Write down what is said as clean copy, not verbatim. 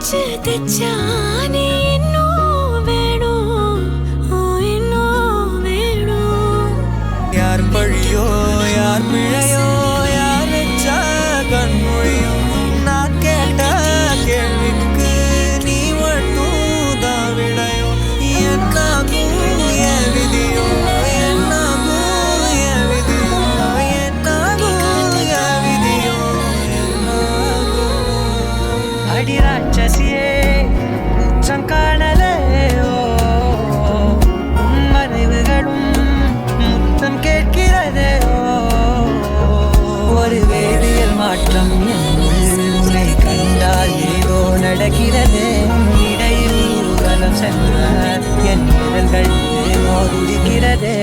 வச்சு தச்சானே இன்னும் வேணும் இன்னும் வேணும். யார் பழியோ யார் பிழையோ யார் வச்சா கண்மொழியோ நான் கேட்ட கேள்விக்கு நீ மட்டும் தான் விடையோ. என்னாகும் என் விதியோ என்னாகும் என் விதியோ என்னாகும் என் விதியோ அடி ராட்சசியே சங்கானலையோ மறைவுகளும் முத்தம் கேட்கிறதோ. ஒரு வேதியியல் மாற்றம் உன்னை கண்டால் ஏதோ நடக்கிறது. இடையில் ஊர்வலம் சென்ற என் விரல்கள் ஏதோ துடிக்கிறது.